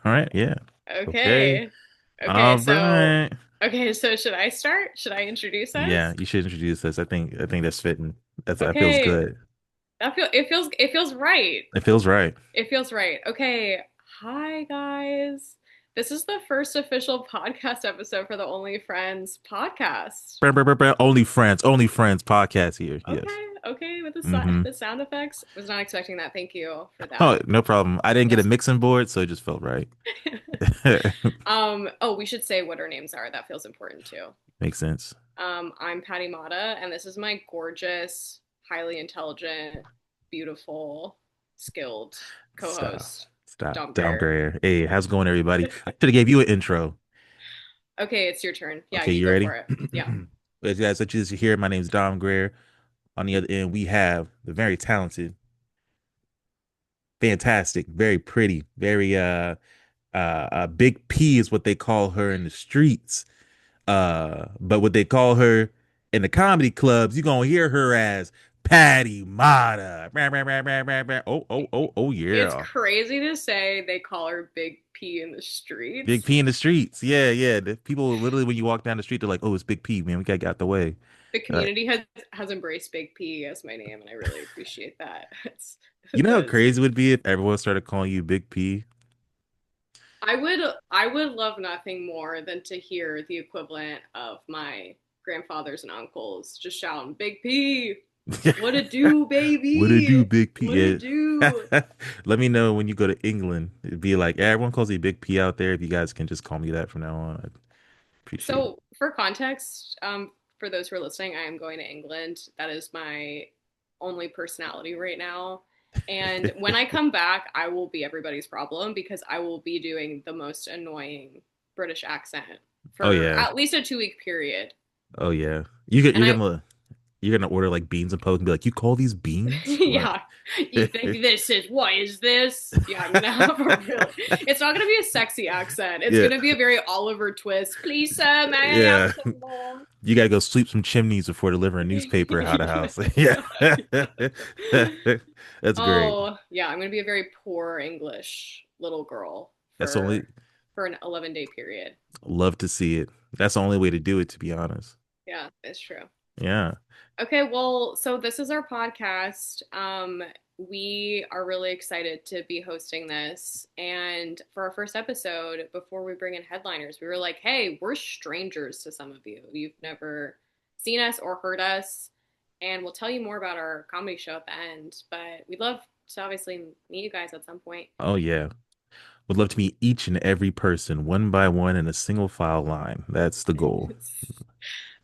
All right, yeah. Okay. Okay. Okay, All so right. should I start? Should I introduce Yeah, us? you should introduce us. I think that's fitting. That feels Okay. good. It feels right. It feels right. It feels right. Okay. Hi guys. This is the first official podcast episode for the Only Friends podcast. Only friends podcast here. Yes. Okay, with Mm-hmm. the sound effects. Was not expecting that. Thank you for Oh, that. no problem. I didn't get a Yes. mixing board, so it just felt right. We should say what our names are. That feels important too. Makes sense. I'm Patty Mata, and this is my gorgeous, highly intelligent, beautiful, skilled Stop. co-host, Stop. Dom Down Greer. Greer. Hey, how's it going, everybody? I should have gave you an intro. Okay, it's your turn. Yeah, Okay, you you go ready? for it. Yeah. As you guys, let you hear, my name is Dom Greer. On the other end, we have the very talented, fantastic, very pretty, very Big P is what they call her in the streets. But what they call her in the comedy clubs, you're gonna hear her as Patty Mata. Brah, brah, brah, brah, brah, brah. Oh It's yeah. crazy to say they call her Big P in the Big streets. P in the streets. Yeah, yeah. The people literally when you walk down the street, they're like, "Oh, it's Big P, man. We gotta get out the way." The Uh, community has embraced Big P as my name, and I really appreciate that. It's you know how that's crazy it would be if everyone started calling you Big P? I would love nothing more than to hear the equivalent of my grandfathers and uncles just shouting, Big P, what it do, What it do, baby? Big P? What it Yeah. do? Let me know when you go to England. It'd be like, everyone calls me Big P out there. If you guys can just call me that from now on, I'd appreciate it. So, for context, for those who are listening, I am going to England. That is my only personality right now. And when I come back, I will be everybody's problem because I will be doing the most annoying British accent Oh for yeah. at least a 2 week period. Oh yeah. You get And you're gonna order like beans and poke and be like, you call these beans? What? yeah, you think this is what is this? Yeah, I'm gonna have a really. It's not gonna be a sexy accent. It's Yeah. gonna be a very Oliver Twist. Please, sir, may I have Yeah. some more? You gotta go sweep some chimneys before delivering newspaper out of house. Yeah. That's great. Oh, yeah, I'm gonna be a very poor English little girl That's the only for an 11-day period. love to see it. That's the only way to do it, to be honest. Yeah, it's true. Yeah. Okay, well, so this is our podcast. We are really excited to be hosting this. And for our first episode, before we bring in headliners, we were like, hey, we're strangers to some of you. You've never seen us or heard us. And we'll tell you more about our comedy show at the end. But we'd love to obviously meet you guys at some point. Oh yeah. Would love to meet each and every person one by one in a single file line. That's the goal.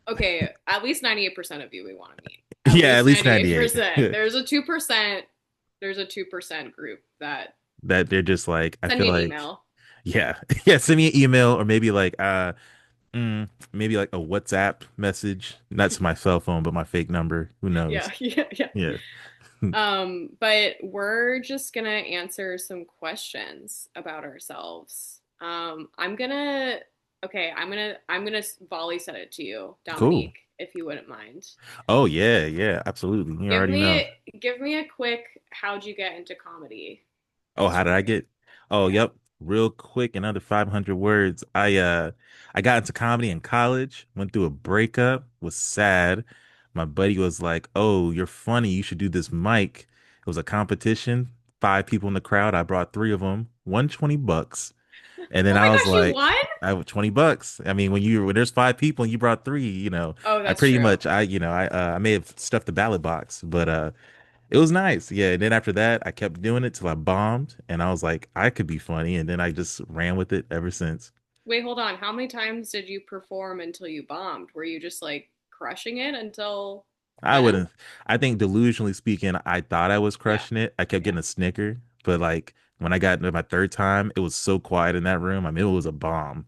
Okay, at least 98% of you we want to meet. At Yeah, at least least 98. 98%. There's a 2% group that That they're just like, I send feel me an like, email. yeah, yeah, send me an email or maybe like maybe like a WhatsApp message, not to my cell phone, but my fake number. Who Yeah, knows? yeah. Yeah. But we're just gonna answer some questions about ourselves. I'm gonna volley set it to you, Cool. Dominique, if you wouldn't mind. Oh yeah, yeah, absolutely. You Give already know. me give me a quick how'd you get into comedy Oh, how did I story. get? Oh, Yeah. yep. Real quick, in under 500 words. I got into comedy in college, went through a breakup, was sad. My buddy was like, "Oh, you're funny. You should do this mic." It was a competition. Five people in the crowd. I brought three of them, won $20. And then Oh my I was gosh, you like, won? I have $20. I mean, when there's five people and you brought three, Oh, I that's pretty true. much I may have stuffed the ballot box, but it was nice. Yeah. And then after that, I kept doing it till I bombed. And I was like, I could be funny. And then I just ran with it ever since. Wait, hold on. How many times did you perform until you bombed? Were you just like crushing it until I then? wouldn't, I think delusionally speaking, I thought I was Yeah. crushing it. I kept Yeah. getting a snicker. But like when I got into my third time, it was so quiet in that room. I mean, it was a bomb.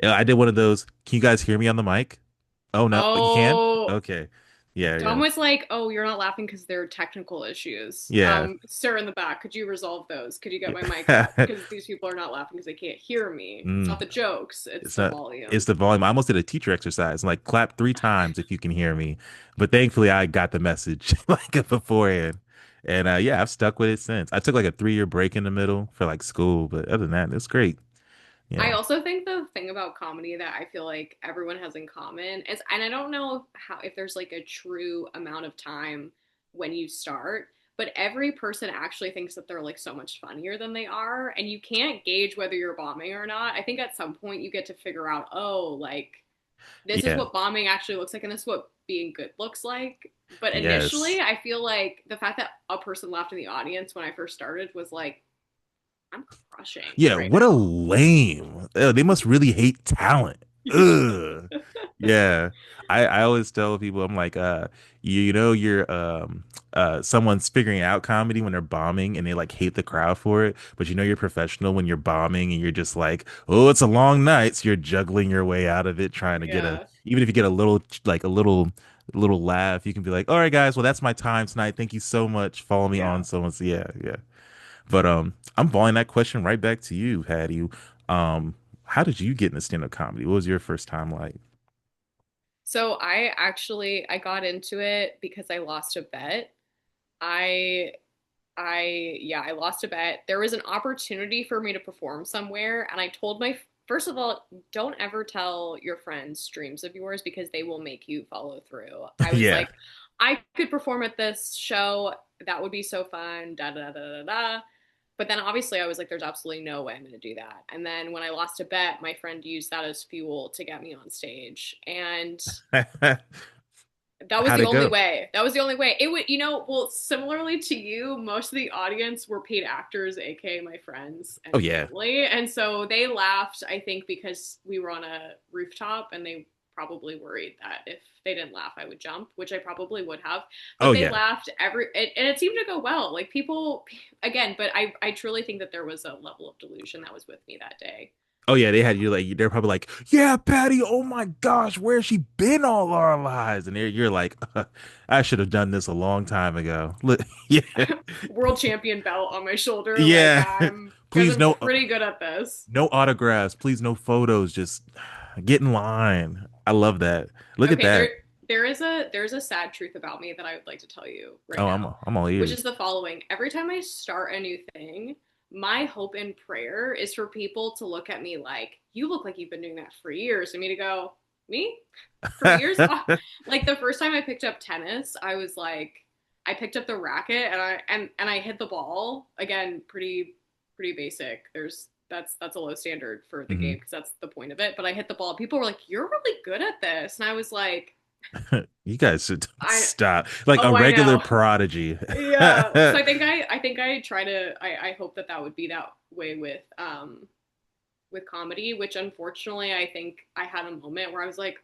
Yeah, I did one of those. Can you guys hear me on the mic? Oh, no. You can? Oh, Okay. Yeah. Tom Yeah. was like, "Oh, you're not laughing because there are technical issues. Yeah. Sir in the back, could you resolve those? Could you get my mic up? Yeah. Because these people are not laughing because they can't hear me. It's not Mm. the jokes, it's It's the not, it's volume." the volume. I almost did a teacher exercise, like clap three times if you can hear me. But thankfully I got the message like beforehand. And yeah, I've stuck with it since. I took like a 3-year break in the middle for like school, but other than that, it's great. I Yeah. also think the thing about comedy that I feel like everyone has in common is, and I don't know how, if there's like a true amount of time when you start, but every person actually thinks that they're like so much funnier than they are, and you can't gauge whether you're bombing or not. I think at some point you get to figure out, oh, like this is Yeah. what bombing actually looks like, and this is what being good looks like. But initially, Yes. I feel like the fact that a person laughed in the audience when I first started was like, I'm crushing Yeah, right what a now. lame. They must really hate talent. Ugh. Yeah. I always tell people I'm like you know you're someone's figuring out comedy when they're bombing and they like hate the crowd for it, but you know you're professional when you're bombing and you're just like, "Oh, it's a long night." So you're juggling your way out of it trying to get a Yeah. even if you get a little like a little laugh, you can be like, "All right guys, well that's my time tonight. Thank you so much. Follow me on Yeah. someone's." Yeah, yeah. But I'm balling that question right back to you, Hattie. How did you get into stand-up comedy? What was your first time like? So I got into it because I lost a bet. I I lost a bet. There was an opportunity for me to perform somewhere, and I told my first of all, don't ever tell your friends dreams of yours because they will make you follow through. I was Yeah. like, I could perform at this show. That would be so fun. Da da da da da. But then obviously I was like, there's absolutely no way I'm going to do that. And then when I lost a bet, my friend used that as fuel to get me on stage. And that was How'd the it only go? way. That was the only way. It would, well, similarly to you, most of the audience were paid actors, aka my friends Oh and yeah. family. And so they laughed, I think, because we were on a rooftop and they probably worried that if they didn't laugh, I would jump, which I probably would have. Oh But they yeah. laughed and it seemed to go well. Like people, again, but I truly think that there was a level of delusion that was with me that day. Oh yeah, they had you like they're probably like, "Yeah, Patty, oh my gosh, where's she been all our lives?" And you're like, "I should have done this a long time ago." Look, yeah. World champion belt on my shoulder. Like Yeah. guys, Please I'm no pretty good at this. no autographs, please no photos, just get in line. I love that. Look at Okay, that. there's a sad truth about me that I would like to tell you right Oh, now, I'm all which is ears. the following. Every time I start a new thing, my hope and prayer is for people to look at me like, you look like you've been doing that for years, and me to go, me? For years? Like the first time I picked up tennis, I was like, I picked up the racket and I hit the ball. Again, pretty basic. That's a low standard for the game Mhm. because that's the point of it. But I hit the ball. People were like, "You're really good at this," and I was like, You guys should "I stop. Like a oh I regular know, prodigy. yeah." So I think I try to I hope that that would be that way with comedy, which unfortunately I think I had a moment where I was like,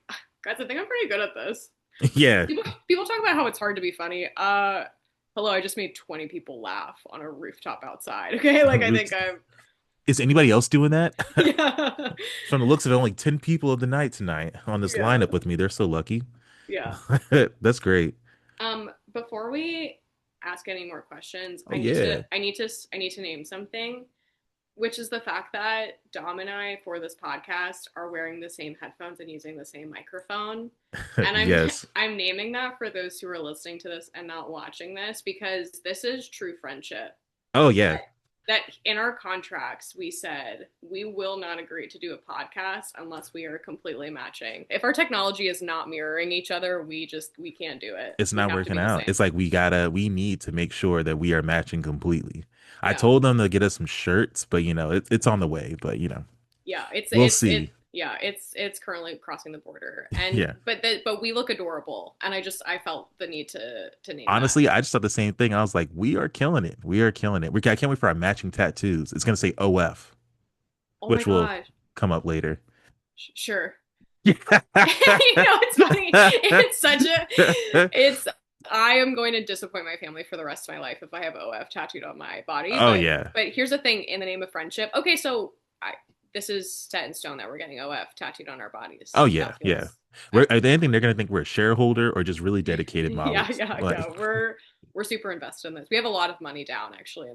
guys, I think I'm pretty good at this. Yeah. People talk about how it's hard to be funny. Hello, I just made 20 people laugh on a rooftop outside. Okay, like I think I'm Is anybody else doing that? yeah. From the looks of it, only 10 people of the night tonight on this Yeah. lineup with me. They're so lucky. Yeah. That's great. Before we ask any more questions, Oh yeah. I need to name something, which is the fact that Dom and I for this podcast are wearing the same headphones and using the same microphone. And Yes. I'm naming that for those who are listening to this and not watching this because this is true friendship. Oh yeah. That in our contracts we said we will not agree to do a podcast unless we are completely matching. If our technology is not mirroring each other, we can't do it. It's We not have to working be the out. same. It's like we need to make sure that we are matching completely. I Yeah. told them to get us some shirts, but it's on the way, but Yeah, we'll see. it's currently crossing the border. And Yeah. but we look adorable and I felt the need to name that. Honestly, I just thought the same thing. I was like, we are killing it. We are killing it. I can't wait for our matching tattoos. It's gonna say OF, Oh my which will gosh. come up later. Sure. Yeah. It's funny. It's such a it's I am going to disappoint my family for the rest of my life if I have OF tattooed on my body. Oh yeah. But here's the thing: in the name of friendship. Okay, so this is set in stone that we're getting OF tattooed on our Oh bodies. yeah. That Yeah. feels that Are they feels anything they're gonna think we're a shareholder or just really dedicated yeah, models? yeah, yeah. Like, We're super invested in this. We have a lot of money down actually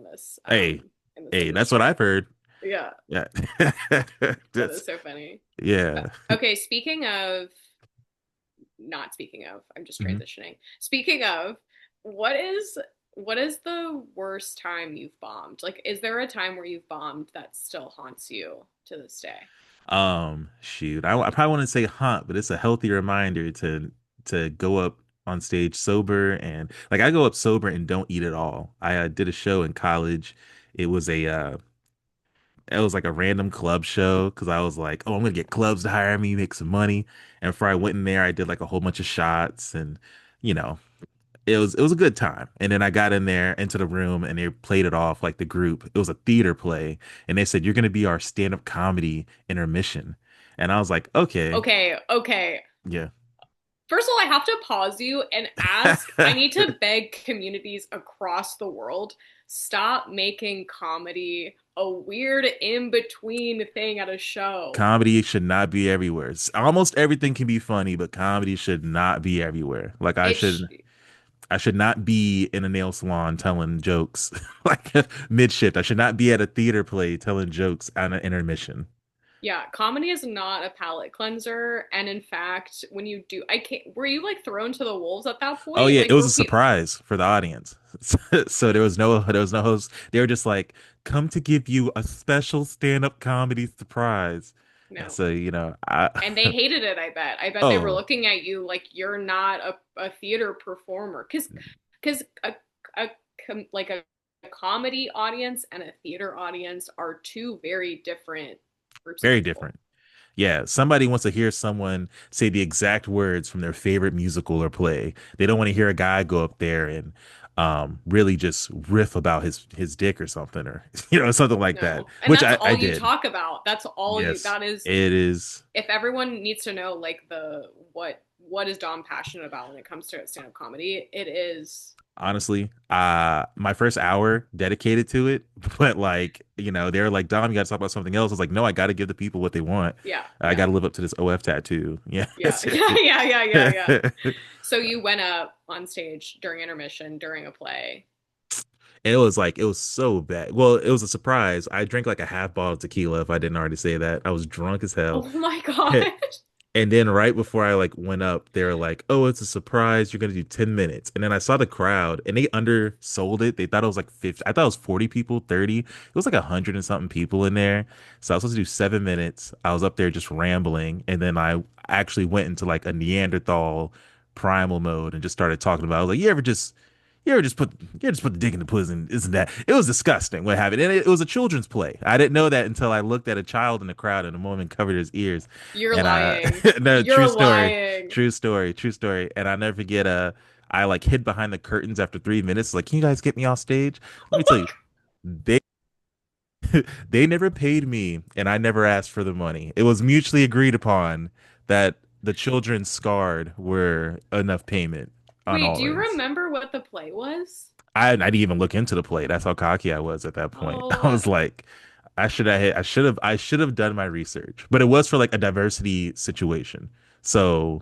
hey, in this hey, that's what I've industry. heard. Yeah, Yeah. that That's is so funny. yeah. Okay, speaking of not speaking of, I'm just Mhm. transitioning. Speaking of, what is What is the worst time you've bombed? Like, is there a time where you've bombed that still haunts you to this day? Shoot, I probably wouldn't say hunt, but it's a healthy reminder to go up on stage sober and like I go up sober and don't eat at all. I did a show in college. It was a it was like a random club show because I was like, oh, I'm gonna get clubs to hire me, make some money. And before I went in there, I did like a whole bunch of shots and you know, it was a good time. And then I got in there into the room and they played it off like the group. It was a theater play, and they said you're gonna be our stand-up comedy intermission. And I was like, okay, Okay, okay. yeah. First of all, I have to pause you and ask. I need to beg communities across the world, stop making comedy a weird in between thing at a show. Comedy should not be everywhere. Almost everything can be funny, but comedy should not be everywhere. Like It's I should not be in a nail salon telling jokes like mid shift. I should not be at a theater play telling jokes on an intermission. Yeah, comedy is not a palate cleanser. And in fact, when you do, I can't, were you like thrown to the wolves at that Oh point? yeah, Like, it was were a people, surprise for the audience. So there was no host. They were just like, "Come to give you a special stand-up comedy surprise." And no. so, I And they hated it, I bet. I bet they were oh, looking at you like you're not a theater performer. Because a, like a comedy audience and a theater audience are two very different groups of very people. different. Yeah, somebody wants to hear someone say the exact words from their favorite musical or play. They don't want to hear a guy go up there and really just riff about his dick or something or something like that, No. And which that's I all you did. talk about. That's all you Yes, that is it is. if everyone needs to know like the what is Dom passionate about when it comes to stand-up comedy, it is Honestly, my first hour dedicated to it, but like, they're like, Dom, you gotta talk about something else. I was like, no, I gotta give the people what they want. yeah, I yeah. gotta live up to this OF tattoo. Yeah. Yeah. Yeah, yeah, yeah, yeah, yeah. So you went up on stage during intermission during a play. It was like it was so bad. Well, it was a surprise. I drank like a half bottle of tequila, if I didn't already say that. I was drunk as hell. Oh my god. And then right before I like went up, they were like, "Oh, it's a surprise. You're gonna do 10 minutes." And then I saw the crowd and they undersold it. They thought it was like 50. I thought it was 40 people, 30. It was like 100 and something people in there. So I was supposed to do 7 minutes. I was up there just rambling, and then I actually went into like a Neanderthal primal mode and just started talking about. I was like, you ever just put the dick in the pussy? Isn't that? It was disgusting what happened, and it was a children's play. I didn't know that until I looked at a child in the crowd, and the woman covered his ears. You're And lying. no, You're true story, lying. true story, true story. And I never forget. I like hid behind the curtains after 3 minutes. Like, can you guys get me off stage? Let Oh me tell my you, they they never paid me, and I never asked for the money. It was mutually agreed upon that the children scarred were enough payment on Wait, do all you ends. remember what the play was? I didn't even look into the play. That's how cocky I was at that point. I Oh, was like, I should have done my research. But it was for like a diversity situation. So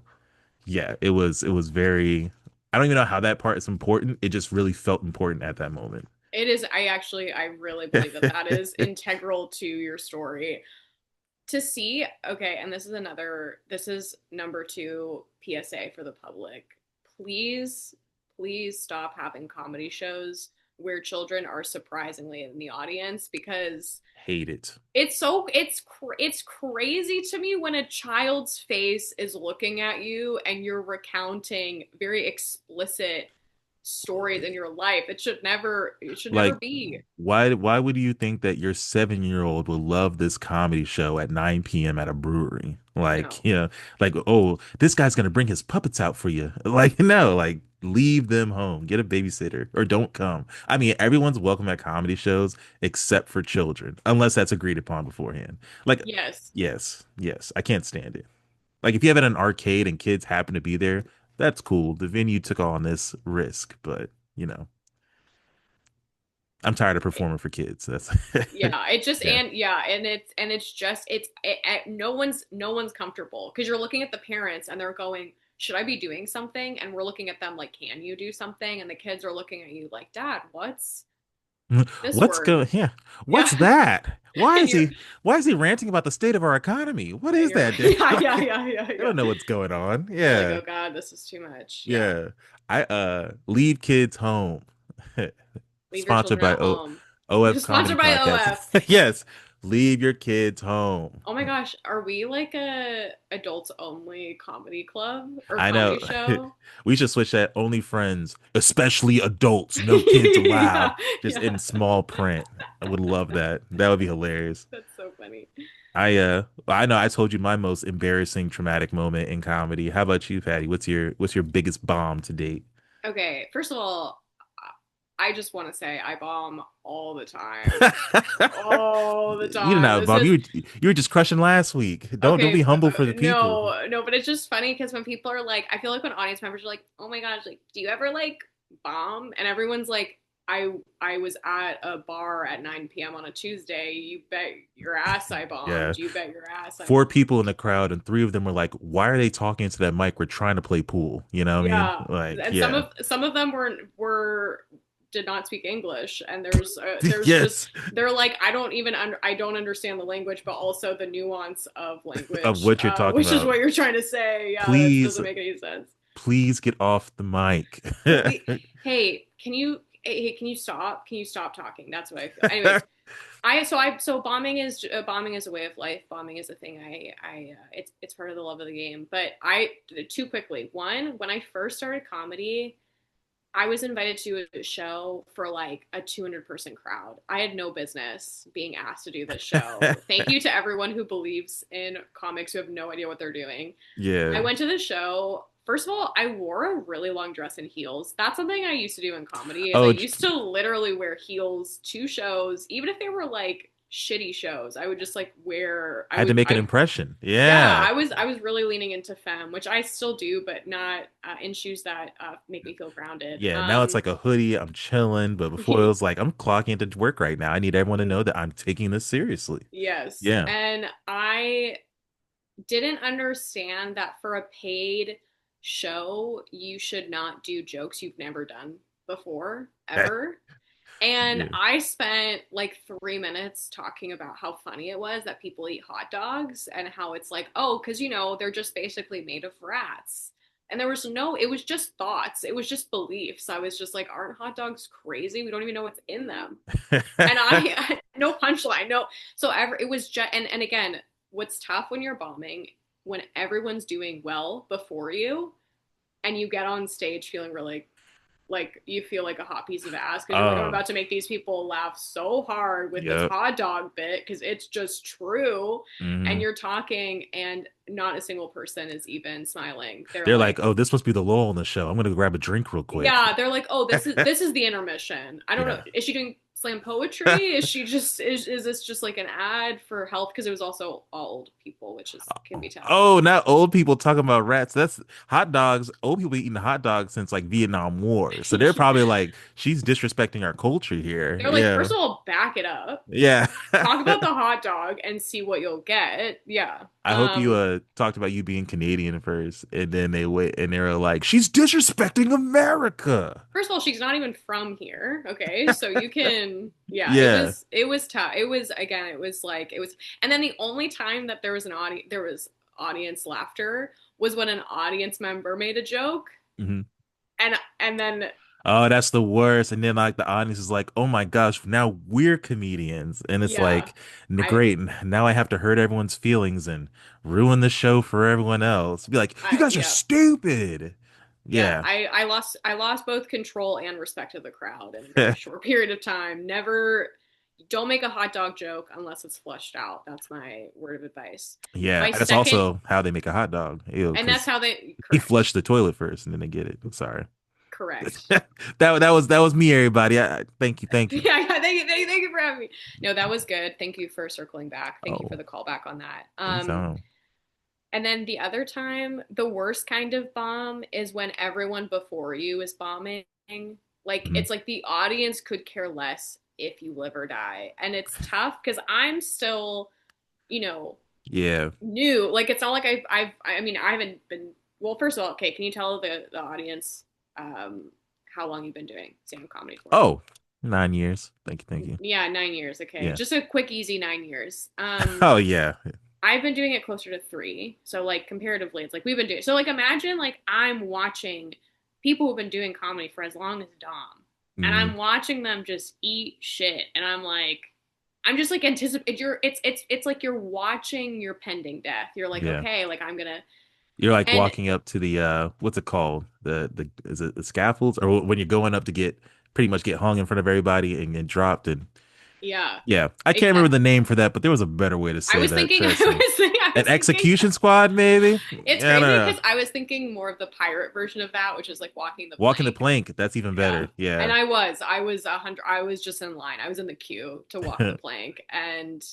yeah, it was very. I don't even know how that part is important. It just really felt important at that moment. it is. I really believe that that is integral to your story. To see, okay, and this is number two PSA for the public. Please, please stop having comedy shows where children are surprisingly in the audience because Hate it. it's crazy to me when a child's face is looking at you and you're recounting very explicit stories in your life. It should never Like, be. why would you think that your 7-year-old will love this comedy show at 9 p.m. at a brewery? Like, No. like, oh, this guy's gonna bring his puppets out for you. Like, no, like leave them home, get a babysitter, or don't come. I mean, everyone's welcome at comedy shows except for children, unless that's agreed upon beforehand. Like, Yes. yes, yes, I can't stand it. Like, if you have it at an arcade and kids happen to be there, that's cool. The venue took on this risk, but you know. I'm tired of performing for kids. That's Yeah, it just yeah. and yeah, and it's just no one's comfortable because you're looking at the parents and they're going, should I be doing something? And we're looking at them like, can you do something? And the kids are looking at you like, Dad, what's this What's word? going? Yeah. Yeah, What's that? Why and is you're he? Why is he ranting about the state of our economy? What and is you're that, like, dude? yeah, yeah, Like, yeah, yeah, I yeah. don't know what's going on. You're like, Yeah. oh God, this is too much. Yeah. Yeah. I leave kids home. Leave your Sponsored children by at home. OF Comedy Sponsored by Podcast. OF. Yes, leave your kids home. Oh my gosh, are we like a adults only comedy club or I know. comedy show? We should switch that. OnlyFriends, especially adults, no kids allowed, Yeah, just yeah. in small print. I would love that. That would be hilarious. That's so funny. I know I told you my most embarrassing traumatic moment in comedy. How about you, Patty? What's your biggest bomb to date? Okay, first of all, I just want to say I bomb all the time. All the You did time. not This bomb. is You were just crushing last week. Don't be okay. humble for the people. No, no, but it's just funny because when people are like, I feel like when audience members are like, "Oh my gosh, like, do you ever like bomb?" And everyone's like, I was at a bar at 9 p.m. on a Tuesday. You bet your ass I Yeah. bombed. You bet your ass I Four bombed. people in the crowd and three of them were like, "Why are they talking into that mic? We're trying to play pool." You know what I mean? Yeah, Like, and yeah. some of them were did not speak English, and there's just Yes. they're like I don't understand the language, but also the nuance of Of language, what you're talking which is about. what you're trying to say. Yeah, that Please, doesn't make any sense. please get off the mic. Please, hey, can you stop? Can you stop talking? That's what I feel. Anyways, so bombing is a way of life. Bombing is a thing. It's part of the love of the game. But I too quickly. One, when I first started comedy, I was invited to a show for like a 200-person crowd. I had no business being asked to do this show. Thank you to everyone who believes in comics who have no idea what they're doing. I Yeah. went to the show. First of all, I wore a really long dress and heels. That's something I used to do in comedy. Is I Oh, used to literally wear heels to shows, even if they were like shitty shows. I would just like wear. had to make an impression. Yeah, Yeah. I was really leaning into femme, which I still do, but not in shoes that make me feel grounded. Yeah. Now it's like a hoodie. I'm chilling. But before it was like, I'm clocking into work right now. I need everyone to know that I'm taking this seriously. Yes, Yeah. and I didn't understand that for a paid show, you should not do jokes you've never done before, ever. And Yeah. I spent like 3 minutes talking about how funny it was that people eat hot dogs and how it's like, oh, because they're just basically made of rats. And there was no, it was just thoughts. It was just beliefs. I was just like, aren't hot dogs crazy? We don't even know what's in them. And I no punchline, no. So it was just, and again, what's tough when you're bombing, when everyone's doing well before you, and you get on stage feeling really like you feel like a hot piece of ass because you're like, I'm Oh, about to make these people laugh so hard with this yep. hot dog bit because it's just true. And Hmm. you're talking, and not a single person is even smiling. They're They're like, like, oh, this must be the lull in the show. I'm gonna go grab a drink real quick. yeah, they're like, oh, this is the intermission. I don't know. Yeah. Is she doing slam poetry? Is she just is this just like an ad for health? Because it was also all old people, which is can be tough. Oh, not old people talking about rats. That's hot dogs. Old people eating hot dogs since like Vietnam War. So they're probably like, she's disrespecting our culture here. They're like, Yeah. first of all, back it up. Yeah. Talk about the hot dog and see what you'll get. Yeah. I hope you talked about you being Canadian first, and then they wait and they were like, she's disrespecting America. First of all, she's not even from here. Okay, so you can, yeah. Yeah. It was tough. It was again. It was like it was, and then the only time that there was audience laughter was when an audience member made a joke, Hmm. and then Oh, that's the worst. And then like the audience is like, oh my gosh, now we're comedians. And it's yeah, like, I great. Now I have to hurt everyone's feelings and ruin the show for everyone else. Be like, you guys are yeah. stupid. Yeah, Yeah. I lost both control and respect of the crowd in a very short period of time. Never don't make a hot dog joke unless it's flushed out. That's my word of advice. Yeah. My That's second also how they make a hot dog. Ew, and that's because how they he correct. flushed the toilet first and then they get it. I'm sorry. Correct. That was me, everybody. Thank you, thank you. Yeah, thank you for having me. No, that was good. Thank you for circling back. Thank you for Oh, the call back on that. anytime. And then the other time, the worst kind of bomb is when everyone before you is bombing. Like Mhm. it's like the audience could care less if you live or die. And it's tough because I'm still, you know, Yeah. new. Like it's not like I mean, I haven't been well, first of all, okay, can you tell the audience how long you've been doing stand-up comedy for? Oh, 9 years. Thank you, thank you. Yeah, 9 years. Okay. Yeah. Just a quick, easy 9 years. Oh yeah. I've been doing it closer to 3. So like comparatively, it's like we've been doing so like imagine like I'm watching people who've been doing comedy for as long as Dom. and Mm, I'm watching them just eat shit, and I'm just like anticipate. It's like you're watching your pending death. You're like, yeah. okay, like I'm gonna, You're like and walking up to the what's it called? The is it the scaffolds or when you're going up to get pretty much get hung in front of everybody and get dropped and yeah, yeah. I can't remember exactly. the name for that, but there was a better way to I say was that, thinking, trust me. I An was thinking execution squad, maybe? it's Yeah, crazy no, no. because I was thinking more of the pirate version of that, which is like walking the Walking the plank. plank, that's even Yeah. better. And Yeah. I was just in line. I was in the queue to walk the plank. And,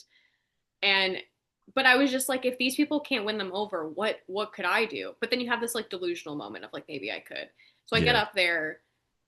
but I was just like, if these people can't win them over, what could I do? But then you have this like delusional moment of like, maybe I could. So I get Yeah. up there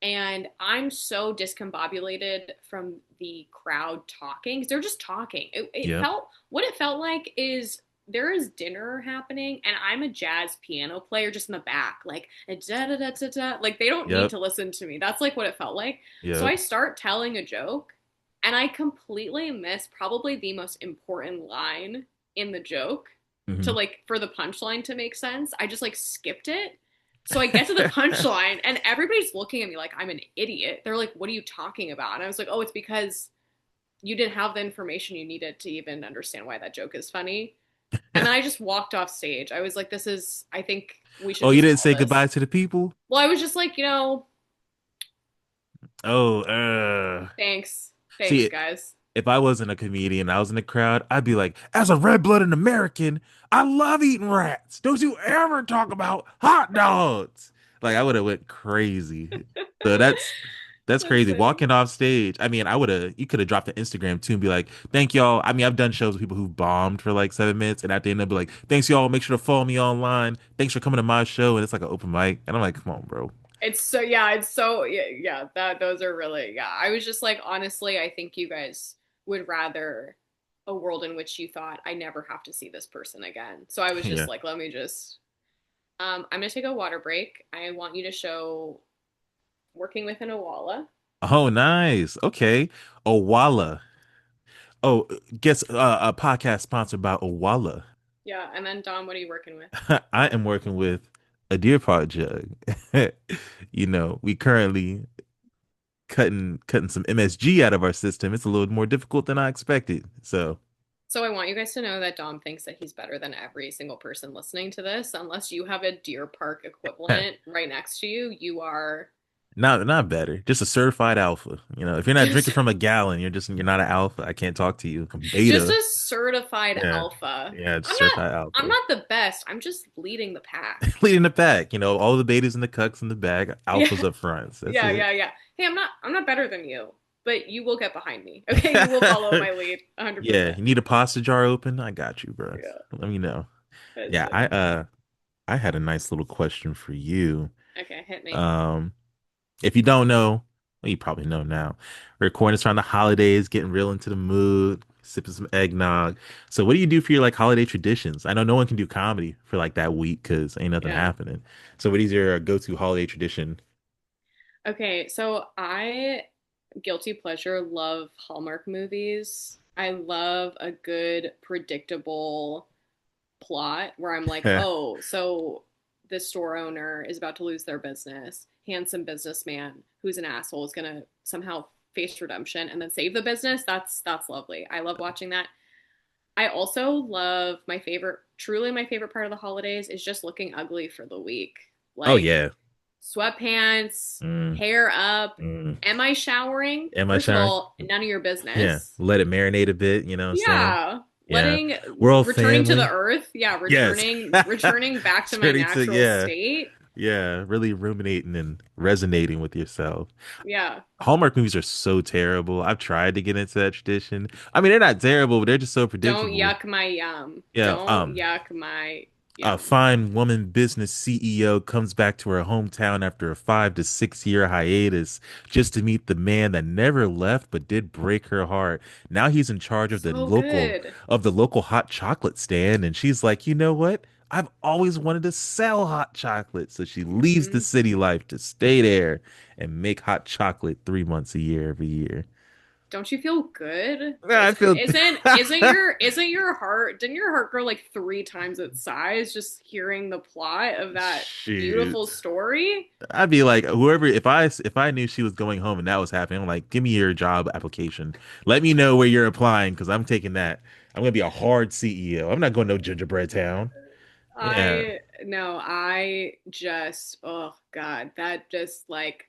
and I'm so discombobulated from the crowd talking. 'Cause they're just talking. It Yep. felt, what it felt like is there is dinner happening and I'm a jazz piano player just in the back, like da da da da da. Like they don't need Yep. to listen to me. That's like what it felt like. So Yep. I start telling a joke and I completely miss probably the most important line in the joke to Hmm. like for the punchline to make sense. I just like skipped it. So I get to the punchline and everybody's looking at me like I'm an idiot. They're like, "What are you talking about?" And I was like, "Oh, it's because you didn't have the information you needed to even understand why that joke is funny." And then I just walked off stage. I was like, "This is I think we should Oh, you just didn't call say this." goodbye to the people? Well, I was just like, Oh, thanks. Thanks, see, guys. if I wasn't a comedian, I was in the crowd, I'd be like, as a red-blooded American, I love eating rats. Don't you ever talk about hot dogs. Like I would have went crazy. So that's That's crazy. funny. Walking off stage. I mean, I would have you could have dropped an Instagram too and be like, thank y'all. I mean, I've done shows with people who bombed for like 7 minutes and at the end they'll be like, thanks y'all. Make sure to follow me online. Thanks for coming to my show. And it's like an open mic. And I'm like, come on, bro. It's so yeah, that those are really yeah. I was just like honestly, I think you guys would rather a world in which you thought I never have to see this person again. So I was just Yeah. like, let me just I'm gonna take a water break. I want you to show working with an Awala. Oh, nice. Okay. Owala. Oh, guess a podcast sponsored by Owala. Yeah, and then Dom, what are you working with? I am working with a Deer Park jug. You know, we currently cutting some MSG out of our system. It's a little more difficult than I expected. So, So I want you guys to know that Dom thinks that he's better than every single person listening to this. Unless you have a Deer Park equivalent right next to you, you are not better. Just a certified alpha. You know, if you're not just drinking from a gallon, you're not an alpha. I can't talk to you. I'm just beta. a certified Yeah. alpha. Yeah, it's I'm not certified I'm alpha. not the best. I'm just leading the pack. Leading the pack, you know, all the betas and the cucks in the bag, Yeah. alphas up front. That's Yeah, it. yeah, yeah. Hey, I'm not better than you, but you will get behind me. Okay, you will follow my lead Yeah, 100%. you need a pasta jar open? I got you, bro. Yeah, Let me know. that's Yeah, funny. I had a nice little question for you. Okay, hit me. Um, if you don't know, well, you probably know now. We're recording this around the holidays, getting real into the mood, sipping some eggnog. So what do you do for your like holiday traditions? I know no one can do comedy for like that week because ain't nothing Yeah. happening. So what is your go-to holiday tradition? Okay, so I guilty pleasure love Hallmark movies. I love a good predictable plot where I'm like, oh, so the store owner is about to lose their business. Handsome businessman who's an asshole is gonna somehow face redemption and then save the business. That's lovely. I love watching that. I also love truly my favorite part of the holidays is just looking ugly for the week. Oh Like yeah. sweatpants, Mm, hair up. mm. Am I showering? Am I First of showering? all, none of your Yeah. business. Let it marinate a bit, you know what I'm saying? Yeah. Yeah. Letting We're all returning to the family. earth. Yeah, Yes. returning back to my Turning to natural yeah. state. Yeah, really ruminating and resonating with yourself. Yeah. Hallmark movies are so terrible. I've tried to get into that tradition. I mean, they're not terrible, but they're just so Don't predictable. yuck my yum. Yeah, Don't yuck my a yum. fine woman business CEO comes back to her hometown after a 5 to 6 year hiatus just to meet the man that never left but did break her heart. Now he's in charge So good. of the local hot chocolate stand, and she's like, you know what? I've always wanted to sell hot chocolate. So she leaves the Hmm. city life to stay there and make hot chocolate 3 months a year every year. don't you feel good? I feel Isn't your heart, didn't your heart grow like three times its size just hearing the plot of that beautiful shoot. story? I'd be like, whoever, if I knew she was going home and that was happening, I'm like, give me your job application. Let me know where you're applying because I'm taking that. I'm gonna be a hard CEO. I'm not going no gingerbread town. Yeah. I no, I just oh God, that just like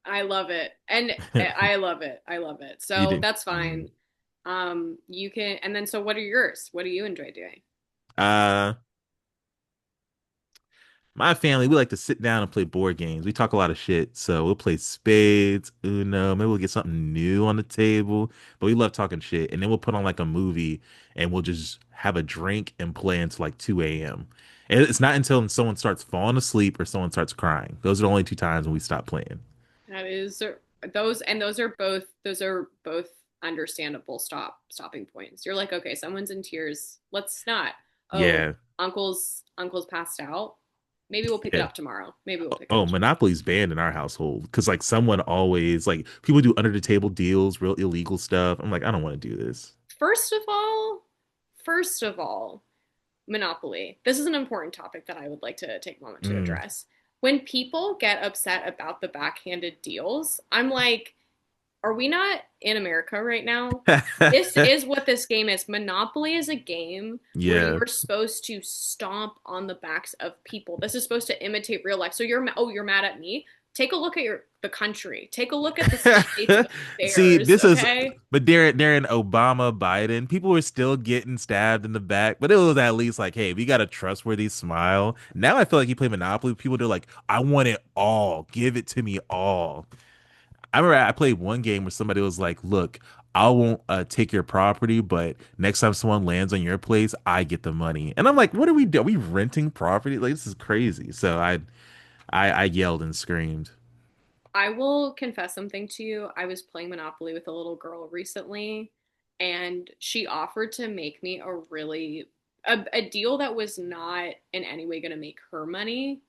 I love it. And I love it. I love it. You So do. that's Mm. fine. You can, and then so what are yours? What do you enjoy doing? Uh, my family, we like to sit down and play board games. We talk a lot of shit, so we'll play spades, Uno. Maybe we'll get something new on the table. But we love talking shit, and then we'll put on like a movie, and we'll just have a drink and play until like 2 a.m. And it's not until someone starts falling asleep or someone starts crying. Those are the only two times when we stop playing. That is those are both understandable stopping points. You're like, okay, someone's in tears. Let's not. Oh, Yeah, uncle's passed out. Maybe we'll pick it yeah. up tomorrow. Maybe we'll pick it Oh, up tomorrow. Monopoly's banned in our household because like someone always like people do under the table deals, real illegal stuff. I'm like, I don't want to do this. First of all, first of all, Monopoly. This is an important topic that I would like to take a moment to Mm. address. When people get upset about the backhanded deals, I'm like, are we not in America right now? This is what this game is. Monopoly is a game where you Yeah. are supposed to stomp on the backs of people. This is supposed to imitate real life. So you're mad at me? Take a look at the country. Take a look at the state's See, affairs, this is, okay? but during Obama, Biden, people were still getting stabbed in the back, but it was at least like, hey, we got a trustworthy smile. Now I feel like you play Monopoly, people are like, I want it all. Give it to me all. I remember I played one game where somebody was like, look, I won't take your property, but next time someone lands on your place, I get the money. And I'm like, what are we doing? Are we renting property? Like, this is crazy. So I yelled and screamed. I will confess something to you. I was playing Monopoly with a little girl recently, and she offered to make me a deal that was not in any way going to make her money,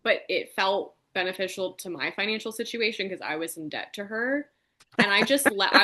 but it felt beneficial to my financial situation because I was in debt to her. And I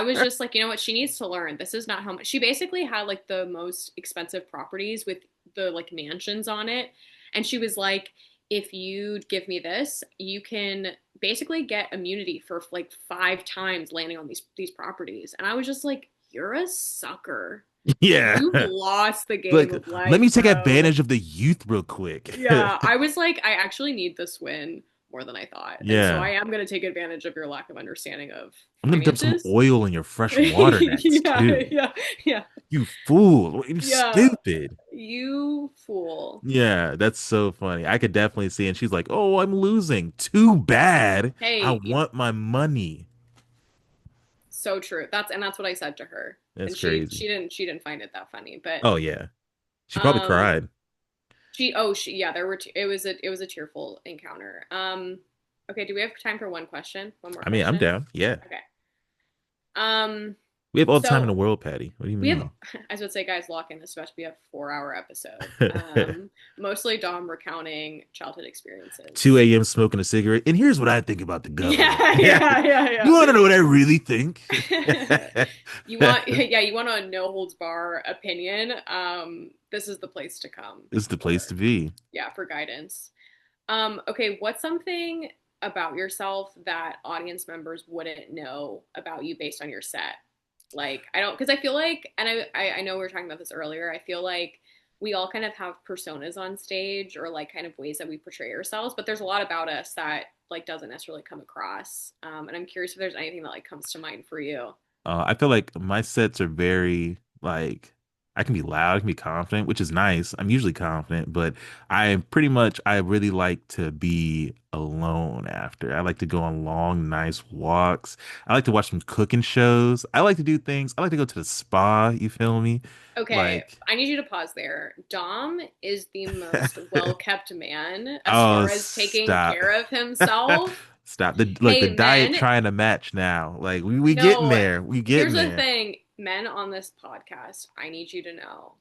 was just like, you know what, she needs to learn. This is not how much. She basically had like the most expensive properties with the like mansions on it. And she was like, if you give me this, you can basically get immunity for like 5 times landing on these properties. And I was just like, you're a sucker. Yeah. You've lost the game Like, of let life, me take bro. advantage of the youth real quick. Yeah, I was like, I actually need this win more than I thought. And so Yeah. I am going to take advantage of your lack of understanding of I'm gonna dump some finances. oil in your fresh water next Yeah, too. yeah, yeah, You fool. You yeah. stupid. You fool. Yeah, that's so funny. I could definitely see. And she's like, oh, I'm losing. Too bad. I Hey, want my money. so true. That's what I said to her. That's And crazy. she didn't find it that funny, but Oh, yeah. She probably um cried. she yeah, there were it was a tearful encounter. Okay, do we have time for one question? One more I mean, I'm question? down. Yeah. Okay. Um We have all the time in so the world, Patty. What do you we have, mean? as I would say, guys, lock in. This is about to be a 4 hour episode. Mostly Dom recounting childhood 2 experiences. a.m. smoking a cigarette. And here's what I think about the government. Yeah, yeah, You yeah, want to know what I really think? yeah. You want, yeah, you want a no holds bar opinion. This is the place to come This is the place for, to be. yeah, for guidance. Okay, what's something about yourself that audience members wouldn't know about you based on your set? Like, I don't, because I feel like, and I know we were talking about this earlier. I feel like we all kind of have personas on stage or like kind of ways that we portray ourselves, but there's a lot about us that like doesn't necessarily come across. And I'm curious if there's anything that like comes to mind for you. I feel like my sets are very like I can be loud, I can be confident, which is nice. I'm usually confident, but I really like to be alone after. I like to go on long, nice walks. I like to watch some cooking shows. I like to do things. I like to go to the spa, you feel me? Okay, Like, I need you to pause there. Dom is the most well-kept man as oh, far as taking stop. care of himself. Stop. The Hey, diet men, trying to match now. Like we getting no, there. We here's getting the there. thing. Men on this podcast, I need you to know.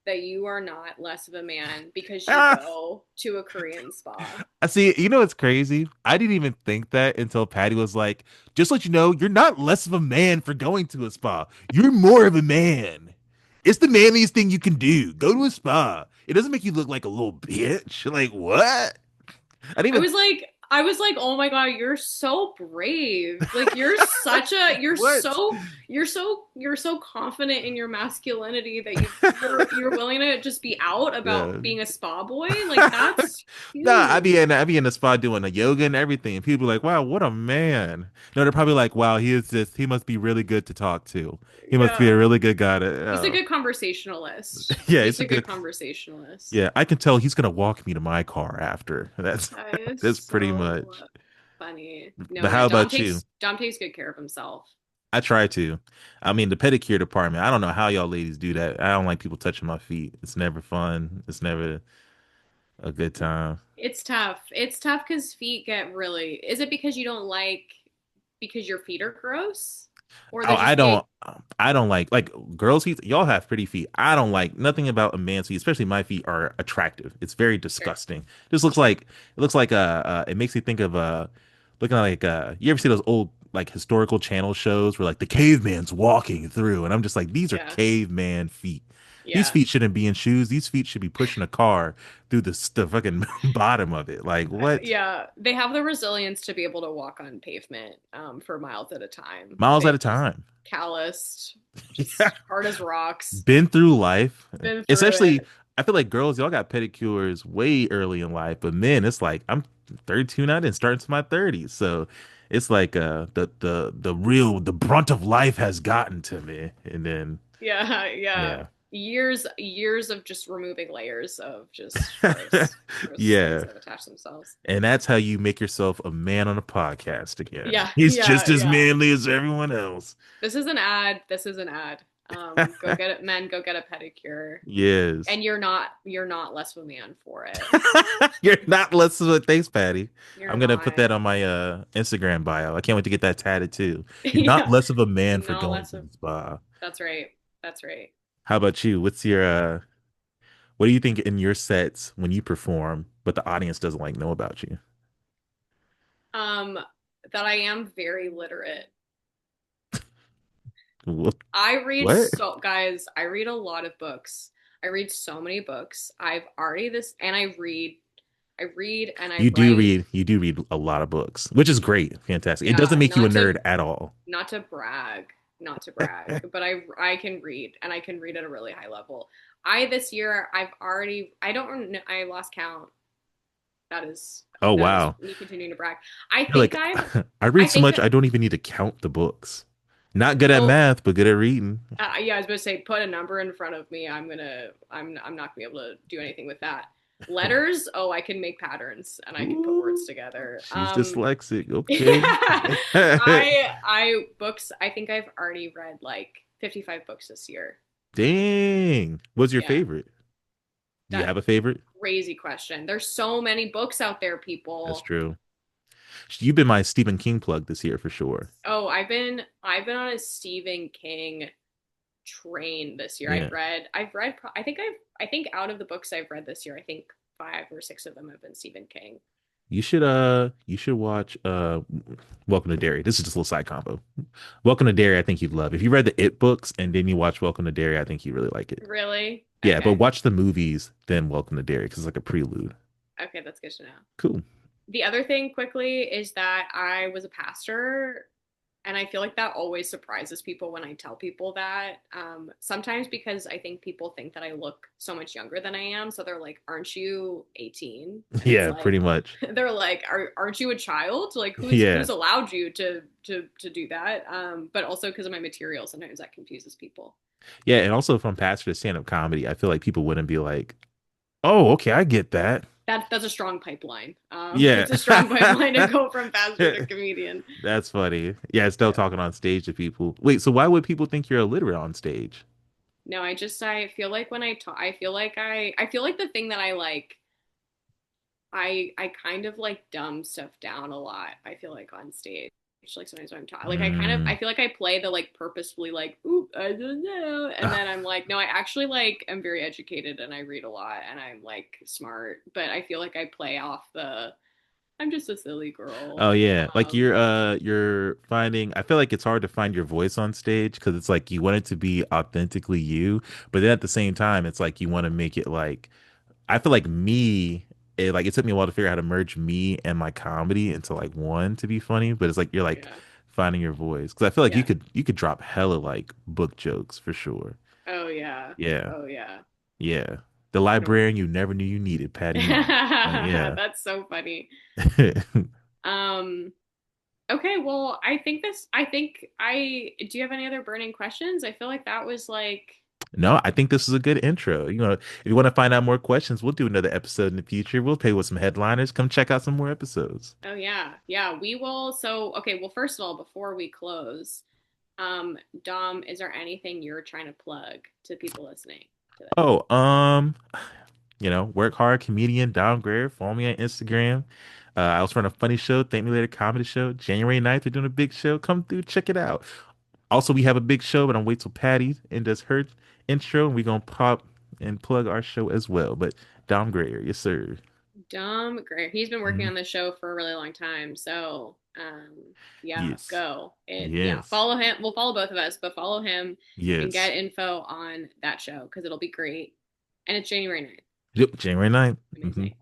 that you are not less of a man because you Ah, go to a Korean spa. I see. You know what's crazy? I didn't even think that until Patty was like, "Just let you know, you're not less of a man for going to a spa. You're more of a man. It's the manliest thing you can do. Go to a spa. It doesn't make you look like a little bitch." Like what? I didn't even. I was like, oh my God, you're so brave. Like you're such a, What? you're so confident in your masculinity that you're willing to just be out Yeah. about being a spa boy. Like that's Nah, huge. I be in the spot doing the yoga and everything, and people are like, "Wow, what a man!" No, they're probably like, "Wow, he must be really good to talk to. He must be a Yeah. really good guy to." He's a good conversationalist. Yeah, He's it's a a good good. conversationalist. Yeah, I can tell he's gonna walk me to my car after. That's That is that's pretty so much. funny. No, But yeah, how about you? Dom takes good care of himself. I try to. I mean, the pedicure department. I don't know how y'all ladies do that. I don't like people touching my feet. It's never fun. It's never a good time. It's tough. It's tough because feet get really. Is it because you don't like because your feet are gross, or Oh, they just get? I don't like girls' feet. Y'all have pretty feet. I don't like nothing about a man's feet, especially my feet are attractive. It's very Sure, disgusting. This looks sure. like it looks like it makes me think of looking like you ever see those old like historical channel shows where like the caveman's walking through and I'm just like these are Yeah, caveman feet. These yeah, feet shouldn't be in shoes. These feet should be pushing a car through the fucking bottom of it. Like what? yeah. They have the resilience to be able to walk on pavement for miles at a time. Miles at They a just time. calloused, Yeah. just hard as rocks. Been through life. Been through Especially, it. I feel like girls, y'all got pedicures way early in life, but men, it's like I'm 32 now and starting to my 30s. So it's like the brunt of life has gotten to me. And then Yeah, yeah. yeah. Years of just removing layers of just gross things Yeah. that attach themselves. And that's how you make yourself a man on a podcast again. Yeah, He's yeah, just as yeah. manly as everyone else. This is an ad. This is an ad. Go get it, men. Go get a pedicure, Yes. and you're not less of a man for it. You're not listening to it. Thanks, Patty. You're I'm gonna put not. that on my Instagram bio. I can't wait to get that tatted too. You're not Yeah, less of a man for not going less to of. the spa. That's right. That's right. How about you? What's your what do you think in your sets when you perform, but the audience doesn't like know about you? Um, that I am very literate. What? I read What? so guys, I read a lot of books. I read so many books. I've already this and I read and I write. You do read a lot of books, which is great, fantastic. It doesn't Yeah, make you a nerd at all. not to brag, not to brag, but I can read and I can read at a really high level. I this year I've already I don't know I lost count. That is Oh that is wow. me continuing to brag. I You're think like I've I I read so think much that I don't even need to count the books. Not good at well math, but good at reading. yeah, I was going to say put a number in front of me. I'm not going to be able to do anything with that. Letters, oh, I can make patterns and I can put words Ooh, together. she's dyslexic. Okay. Yeah. I books, I think I've already read like 55 books this year. Dang. What's your Yeah. favorite? Do you That have a favorite? crazy question. There's so many books out there, That's people. true. You've been my Stephen King plug this year for sure. Oh, I've been on a Stephen King train this year. Yeah. I think out of the books I've read this year, I think 5 or 6 of them have been Stephen King. You should watch Welcome to Derry. This is just a little side combo. Welcome to Derry, I think you'd love. If you read the It books and then you watch Welcome to Derry, I think you really like it. Really? Yeah, but Okay. watch the movies, then Welcome to Derry, because it's like a prelude. Okay, that's good to know. Cool. The other thing quickly is that I was a pastor and I feel like that always surprises people when I tell people that. Sometimes because I think people think that I look so much younger than I am. So they're like, aren't you 18? And it's Yeah, like, pretty much. they're like, aren't you a child? Like Yeah. who's allowed you to do that? But also because of my material, sometimes that confuses people. Yeah, and also from pastor to stand-up comedy, I feel like people wouldn't be like, "Oh, okay, I get that." That's a strong pipeline. Yeah. It's a strong pipeline to go from pastor to comedian. That's funny. Yeah, still Yeah. talking on stage to people. Wait, so why would people think you're illiterate on stage? No, I feel like when I talk, I feel like the thing that I like, I kind of like dumb stuff down a lot. I feel like on stage. like sometimes when I'm talking, like I Mm. feel like I play the like purposefully like, oop, I don't know, and then I'm like, no, I actually like am very educated and I read a lot and I'm like smart, but I feel like I play off the I'm just a silly girl. Oh yeah, like Um, you're finding. I feel like it's hard to find your voice on stage because it's like you want it to be authentically you, but then at the same time, it's like you want to make it like I feel like me. It took me a while to figure out how to merge me and my comedy into like one to be funny, but it's like you're like yeah, finding your voice because I feel like yeah. you could drop hella like book jokes for sure. Oh yeah, Yeah, oh yeah. yeah. The No, librarian you never knew you needed, Patty Mom. Like yeah. that's so funny. Um, okay, well, I think do you have any other burning questions? I feel like that was like, No, I think this is a good intro. You know, if you want to find out more questions, we'll do another episode in the future. We'll pay with some headliners. Come check out some more episodes. oh yeah, yeah, we will. So, okay, well, first of all, before we close, Dom, is there anything you're trying to plug to people listening to this? Oh, work hard, comedian, downgrade. Follow me on Instagram. I also run a funny show, Thank Me Later comedy show. January 9th, we're doing a big show. Come through, check it out. Also, we have a big show, but I'm wait till Patty and does her intro, and we're gonna pop and plug our show as well. But Dom Greer, yes, sir. Dom Greer. He's been working Mhm. on this show for a really long time. So, yeah, Yes. go. Yeah, Yes. follow him. We'll follow both of us, but follow him and Yes. get info on that show because it'll be great. And it's January 9th. Yep. January 9th. Amazing.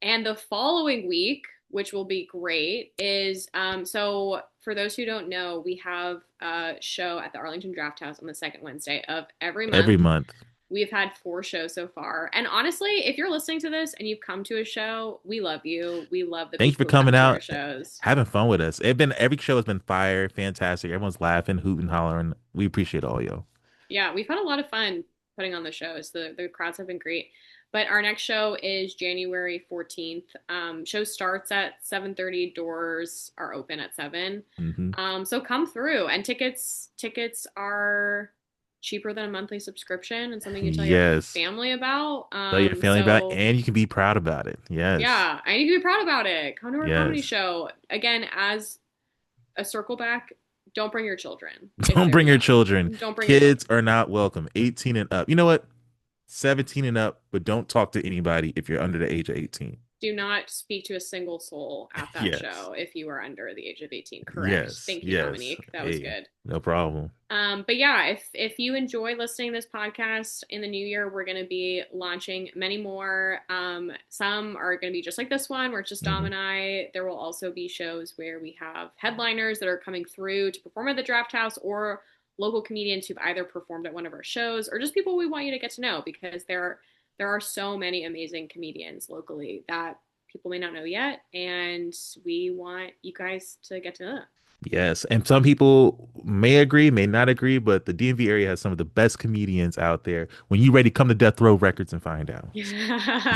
And the following week, which will be great, is so for those who don't know, we have a show at the Arlington Draft House on the second Wednesday of every Every month. month. We've had 4 shows so far. And honestly, if you're listening to this and you've come to a show, we love you. We love the Thank you for people who come coming to our out, shows. having fun with us. Every show has been fire, fantastic. Everyone's laughing, hooting, hollering. We appreciate all y'all. Yeah, we've had a lot of fun putting on the shows. The crowds have been great. But our next show is January 14th. Show starts at 7:30. Doors are open at 7. Hmm. So come through. And tickets are cheaper than a monthly subscription and something you tell your Yes. family about. Tell your family about it, So and you can be proud about it. Yes. yeah, I need to be proud about it. Come to our comedy Yes. show. Again, as a circle back, don't bring your children if Don't they're bring your young. children. Don't bring your Kids children. are not welcome. 18 and up. You know what? 17 and up, but don't talk to anybody if you're under the age of 18. Do not speak to a single soul at that Yes. show if you are under the age of 18. Correct. Yes. Thank you, Yes. Dominique. That was Hey, good. no problem. But yeah, if you enjoy listening to this podcast in the new year, we're going to be launching many more. Some are going to be just like this one, where it's just Dom Hmm. and I. There will also be shows where we have headliners that are coming through to perform at the Draft House, or local comedians who've either performed at one of our shows, or just people we want you to get to know, because there are so many amazing comedians locally that people may not know yet, and we want you guys to get to know them. Yes, and some people may agree, may not agree, but the DMV area has some of the best comedians out there. When you ready, come to Death Row Records and find out.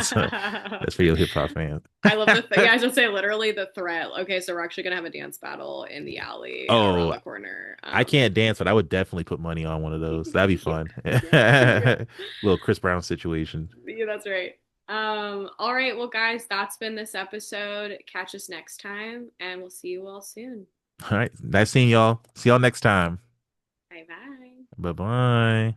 So I that's for your hip hop fans. love the yeah, I should say literally the threat. Okay, so we're actually gonna have a dance battle in the alley around Oh, the corner. I can't dance, but I would definitely put money on one of those. That'd be Yeah, fun. yeah, yeah, Little Chris Brown situation. yeah, that's right. All right, well, guys, that's been this episode. Catch us next time, and we'll see you all soon. All right, nice seeing y'all. See y'all next time. Bye bye. Bye bye.